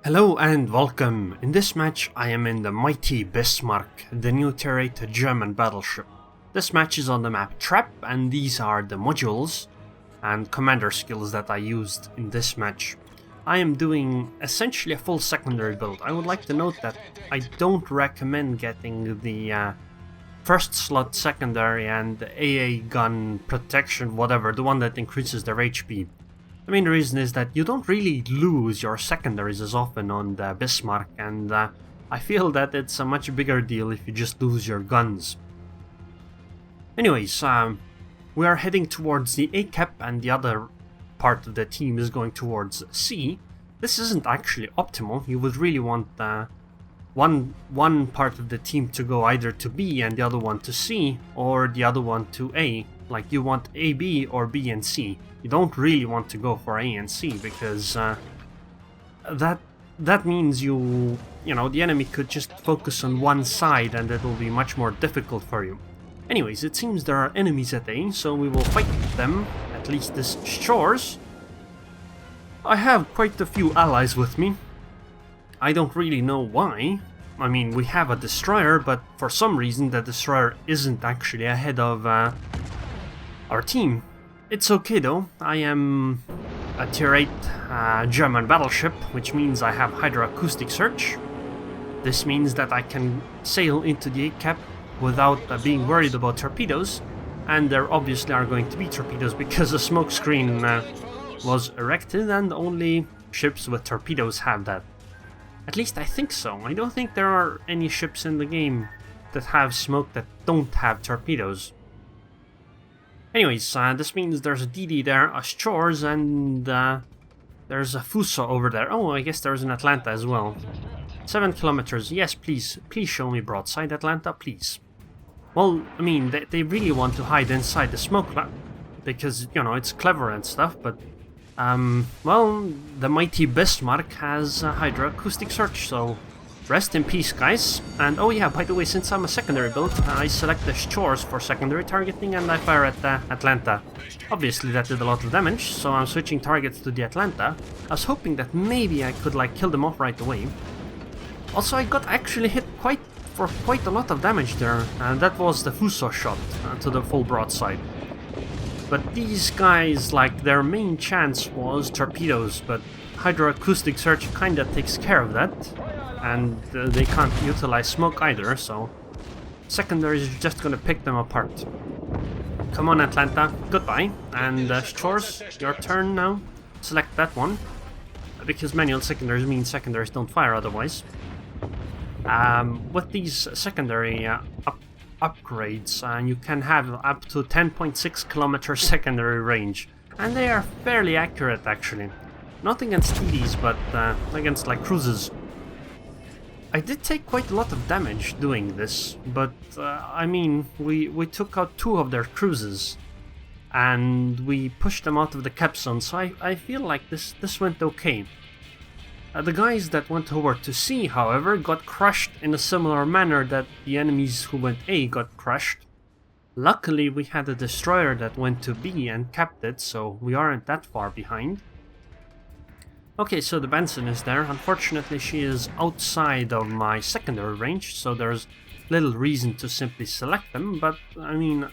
Hello and welcome. In this match I am in the mighty Bismarck, the new tier 8 German battleship. This match is on the map Trap, and these are the modules and commander skills that I used in this match. I am doing essentially a full secondary build. I would like to note that I don't recommend getting the first slot secondary and the AA gun protection, whatever, the one that increases their HP. The main reason is that you don't really lose your secondaries as often on the Bismarck, and I feel that it's a much bigger deal if you just lose your guns. Anyways, we are heading towards the A cap and the other part of the team is going towards C. This isn't actually optimal. You would really want one part of the team to go either to B and the other one to C, or the other one to A. Like, you want A, B, or B and C. You don't really want to go for A and C, because that means you know, the enemy could just focus on one side and it will be much more difficult for you. Anyways, it seems there are enemies at A, so we will fight them, at least this shores. I have quite a few allies with me. I don't really know why. I mean, we have a destroyer, but for some reason the destroyer isn't actually ahead of our team. It's okay though. I am a tier 8 German battleship, which means I have hydroacoustic search. This means that I can sail into the A cap without being worried about torpedoes, and there obviously are going to be torpedoes because the smoke screen was erected and only ships with torpedoes have that. At least I think so. I don't think there are any ships in the game that have smoke that don't have torpedoes. Anyways, this means there's a DD there, a shores, and there's a Fuso over there. Oh, I guess there's an Atlanta as well. 7 kilometers. Yes, please. Please show me broadside, Atlanta, please. Well, I mean, they really want to hide inside the smoke cloud, because, you know, it's clever and stuff, but well, the mighty Bismarck has hydroacoustic search, so rest in peace, guys. And oh yeah, by the way, since I'm a secondary build, I select the shores for secondary targeting and I fire at the Atlanta. Obviously that did a lot of damage, so I'm switching targets to the Atlanta. I was hoping that maybe I could like kill them off right away. Also, I got actually hit for quite a lot of damage there, and that was the Fuso shot to the full broadside. But these guys, like, their main chance was torpedoes, but hydroacoustic search kinda takes care of that. And they can't utilize smoke either, so secondary is just gonna pick them apart. Come on, Atlanta, goodbye. And shores, your turn now. Select that one, because manual secondaries mean secondaries don't fire otherwise. With these secondary upgrades, you can have up to 10.6 kilometer secondary range, and they are fairly accurate actually. Not against TDs, but against like cruisers. I did take quite a lot of damage doing this, but I mean, we took out 2 of their cruises and we pushed them out of the cap zone, so I feel like this went okay. The guys that went over to C, however, got crushed in a similar manner that the enemies who went A got crushed. Luckily we had a destroyer that went to B and capped it, so we aren't that far behind. Okay, so the Benson is there. Unfortunately, she is outside of my secondary range, so there's little reason to simply select them, but I mean,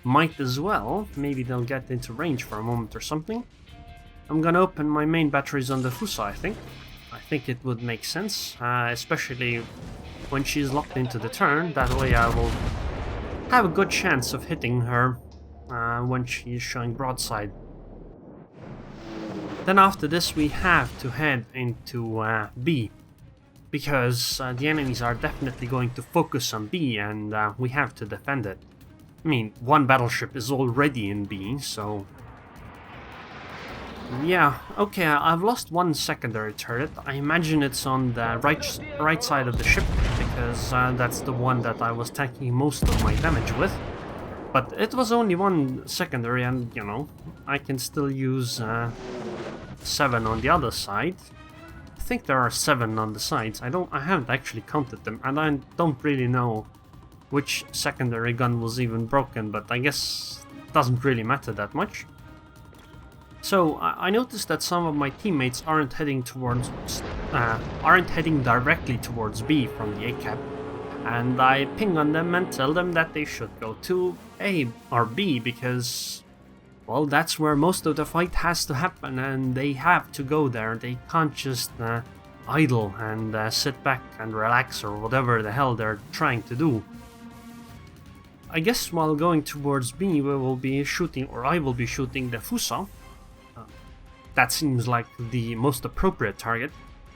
might as well. Maybe they'll get into range for a moment or something. I'm gonna open my main batteries on the Fuso, I think. I think it would make sense, especially when she's locked into the turn. That way I will have a good chance of hitting her when she's showing broadside. Then after this we have to head into B, because the enemies are definitely going to focus on B, and we have to defend it. I mean, one battleship is already in B, so yeah. Okay, I've lost one secondary turret. I imagine it's on the right side of the ship, because that's the one that I was taking most of my damage with. But it was only one secondary, and you know, I can still use 7 on the other side. I think there are 7 on the sides. I haven't actually counted them, and I don't really know which secondary gun was even broken, but I guess it doesn't really matter that much. So I noticed that some of my teammates aren't heading directly towards B from the A cap, and I ping on them and tell them that they should go to A or B because, well, that's where most of the fight has to happen, and they have to go there. They can't just idle and sit back and relax or whatever the hell they're trying to do. I guess while going towards B, we will be shooting, or I will be shooting the Fuso. That seems like the most appropriate target.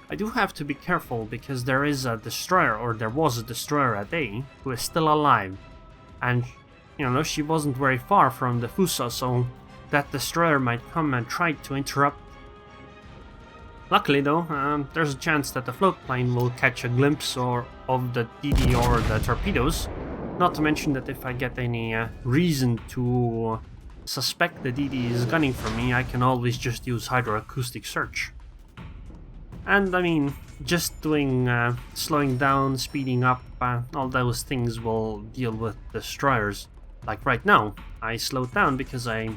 I do have to be careful because there is a destroyer, or there was a destroyer at A, who is still alive. And, you know, she wasn't very far from the Fuso, so that destroyer might come and try to interrupt. Luckily though, there's a chance that the float plane will catch a glimpse of the DD or the torpedoes. Not to mention that if I get any reason to suspect the DD is gunning for me, I can always just use hydroacoustic search. And I mean, just doing slowing down, speeding up, all those things will deal with destroyers. Like right now, I slowed down because I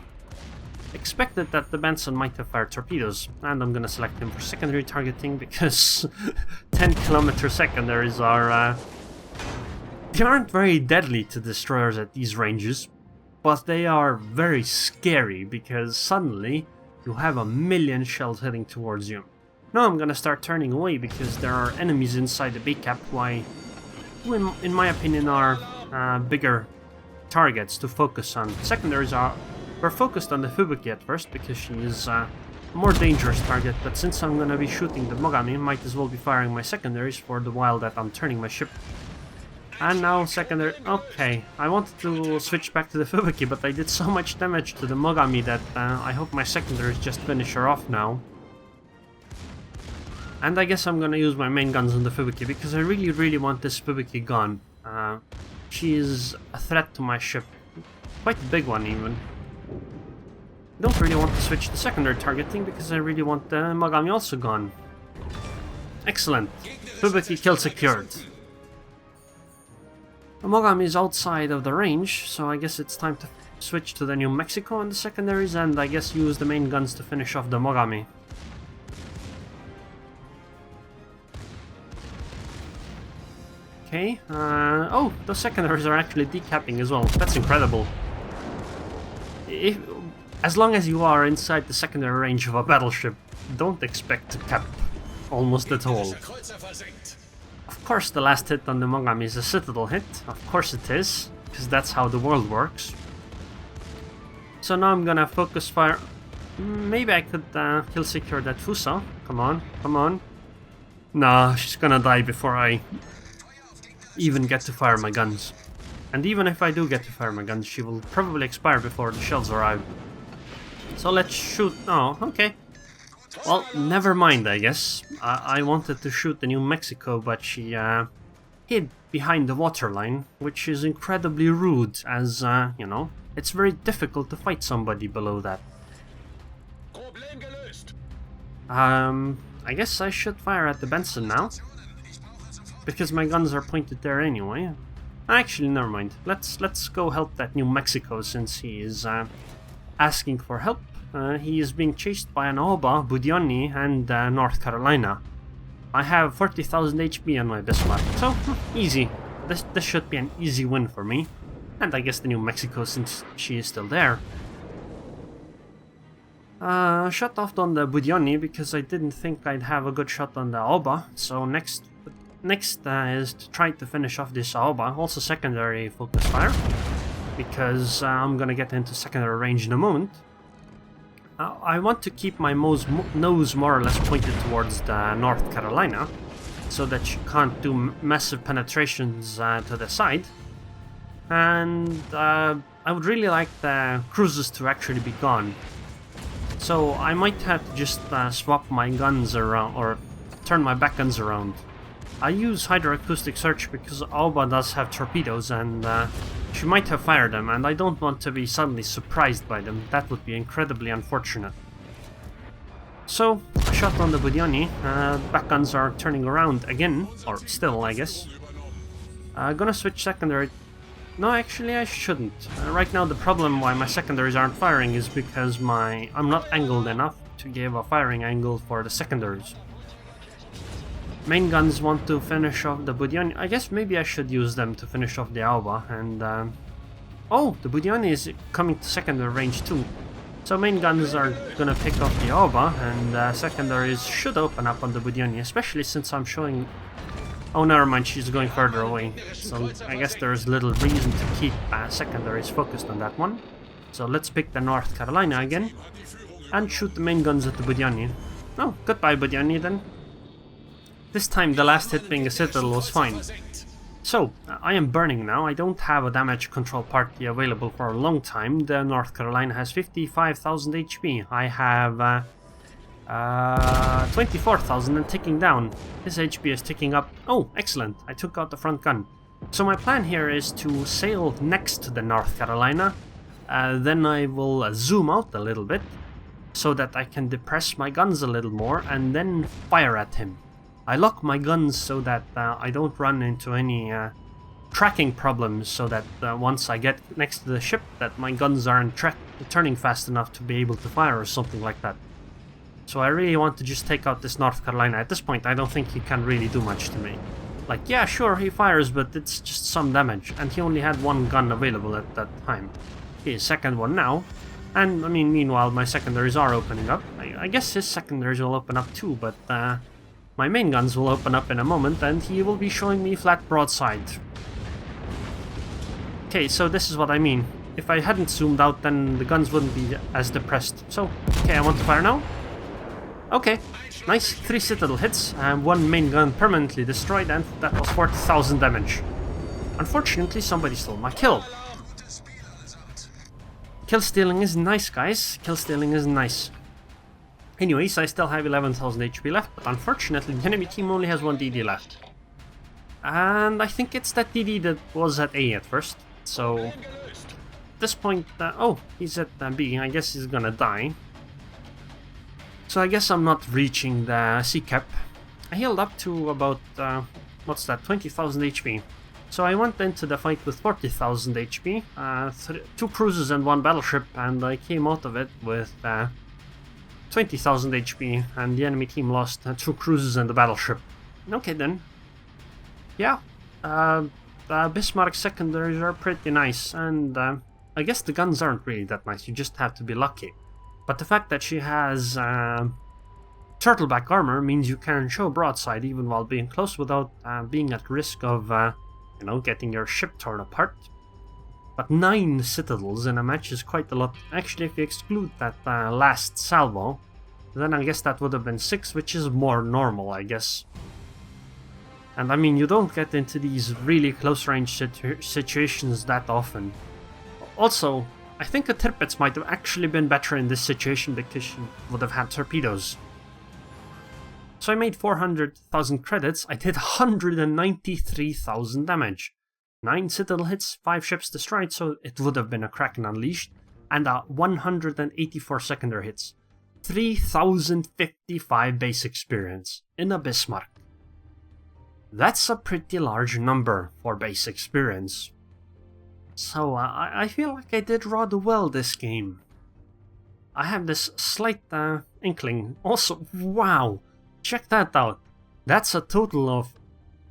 expected that the Benson might have fired torpedoes, and I'm gonna select him for secondary targeting because 10km secondaries are they aren't very deadly to destroyers at these ranges, but they are very scary because suddenly you have a million shells heading towards you. Now I'm gonna start turning away because there are enemies inside the B cap who in my opinion are bigger targets to focus on. Secondaries were focused on the Fubuki at first because she is a more dangerous target, but since I'm gonna be shooting the Mogami, might as well be firing my secondaries for the while that I'm turning my ship. And now secondary... Okay, I wanted to switch back to the Fubuki, but I did so much damage to the Mogami that I hope my secondaries just finish her off now. And I guess I'm gonna use my main guns on the Fubuki, because I really want this Fubuki gone. She is a threat to my ship. Quite a big one, even. I don't really want to switch to secondary targeting, because I really want the Mogami also gone. Excellent. Fubuki kill secured. The Mogami is outside of the range, so I guess it's time to switch to the New Mexico and the secondaries, and I guess use the main guns to finish off the Mogami. Okay, oh, those secondaries are actually decapping as well. That's incredible. As long as you are inside the secondary range of a battleship, don't expect to cap almost at all. Of course the last hit on the Mogami is a Citadel hit, of course it is, because that's how the world works. So now I'm gonna focus fire. Maybe I could kill secure that Fuso. Come on, come on. Nah, she's gonna die before I even get to fire my guns. And even if I do get to fire my guns, she will probably expire before the shells arrive. So let's shoot. Oh, okay. Well, never mind, I guess. I wanted to shoot the New Mexico, but she hid behind the waterline, which is incredibly rude, as, you know, it's very difficult to fight somebody below that. I guess I should fire at the Benson now, because my guns are pointed there anyway. Actually, never mind. Let's go help that New Mexico, since he is asking for help. He is being chased by an Oba, Budionni, and North Carolina. I have 40,000 HP on my Bismarck, so easy. This should be an easy win for me. And I guess the New Mexico, since she is still there. Shot off on the Budionni because I didn't think I'd have a good shot on the Oba. So next is to try to finish off this Oba. Also secondary focus fire, because I'm gonna get into secondary range in a moment. I want to keep my nose more or less pointed towards the North Carolina, so that she can't do massive penetrations to the side. And I would really like the cruisers to actually be gone. So I might have to just swap my guns around, or turn my back guns around. I use hydroacoustic search because Alba does have torpedoes, and she might have fired them, and I don't want to be suddenly surprised by them. That would be incredibly unfortunate. So, a shot on the Budionni. Back guns are turning around again, or still, I guess. Gonna switch secondary. No, actually I shouldn't. Right now the problem why my secondaries aren't firing is because I'm not angled enough to give a firing angle for the secondaries. Main guns want to finish off the Budyani. I guess maybe I should use them to finish off the Alba and... oh, the Budyani is coming to secondary range too. So main guns are gonna pick off the Alba and secondaries should open up on the Budyani, especially since I'm showing... Oh, never mind, she's going further away. So I guess there's little reason to keep secondaries focused on that one. So let's pick the North Carolina again and shoot the main guns at the Budyani. Oh, goodbye Budyani then. This time the last hit being a Citadel was fine. So, I am burning now. I don't have a damage control party available for a long time. The North Carolina has 55,000 HP. I have 24,000 and ticking down. His HP is ticking up. Oh, excellent. I took out the front gun. So my plan here is to sail next to the North Carolina. Then I will zoom out a little bit so that I can depress my guns a little more and then fire at him. I lock my guns so that I don't run into any tracking problems, so that once I get next to the ship that my guns aren't turning fast enough to be able to fire or something like that. So I really want to just take out this North Carolina. At this point I don't think he can really do much to me. Like, yeah, sure, he fires, but it's just some damage, and he only had one gun available at that time. His second one now, and I mean, meanwhile my secondaries are opening up. I guess his secondaries will open up too, but my main guns will open up in a moment and he will be showing me flat broadside. Okay, so this is what I mean. If I hadn't zoomed out, then the guns wouldn't be as depressed. So, okay, I want to fire now. Okay, nice. 3 Citadel hits and 1 main gun permanently destroyed, and that was 40,000 damage. Unfortunately, somebody stole my kill. Kill stealing is nice, guys. Kill stealing is nice. Anyways, I still have 11,000 HP left, but unfortunately the enemy team only has 1 DD left. And I think it's that DD that was at A at first, so... At this point, oh, he's at B, I guess he's gonna die. So I guess I'm not reaching the C cap. I healed up to about, what's that, 20,000 HP. So I went into the fight with 40,000 HP, 2 cruisers and 1 battleship, and I came out of it with 20,000 HP, and the enemy team lost 2 cruisers and the battleship. Okay then. Yeah, the Bismarck secondaries are pretty nice, and I guess the guns aren't really that nice, you just have to be lucky. But the fact that she has turtleback armor means you can show broadside even while being close without being at risk of, you know, getting your ship torn apart. But 9 citadels in a match is quite a lot. Actually, if you exclude that last salvo, then I guess that would have been 6, which is more normal, I guess. And I mean, you don't get into these really close range situations that often. Also, I think a Tirpitz might have actually been better in this situation because she would have had torpedoes. So I made 400,000 credits, I did 193,000 damage. 9 citadel hits, 5 ships destroyed, so it would have been a Kraken unleashed, and 184 secondary hits. 3,055 base experience in a Bismarck. That's a pretty large number for base experience. So I feel like I did rather well this game. I have this slight inkling. Also, wow! Check that out. That's a total of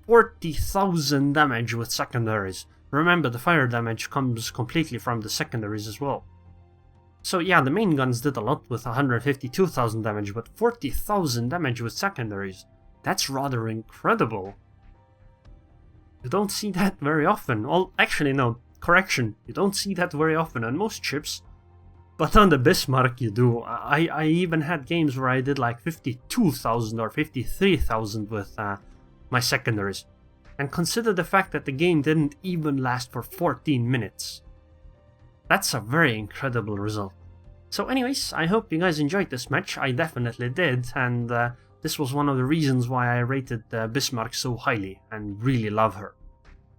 40,000 damage with secondaries. Remember, the fire damage comes completely from the secondaries as well. So yeah, the main guns did a lot with 152,000 damage, but 40,000 damage with secondaries. That's rather incredible. You don't see that very often. Well, actually no, correction. You don't see that very often on most ships. But on the Bismarck you do. I even had games where I did like 52,000 or 53,000 with my secondaries. And consider the fact that the game didn't even last for 14 minutes. That's a very incredible result. So anyways, I hope you guys enjoyed this match. I definitely did, and this was one of the reasons why I rated Bismarck so highly and really love her.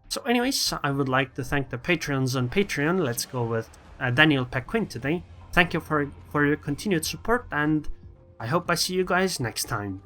So anyways, I would like to thank the Patreons on Patreon. Let's go with Daniel Pequin today. Thank you for your continued support, and I hope I see you guys next time.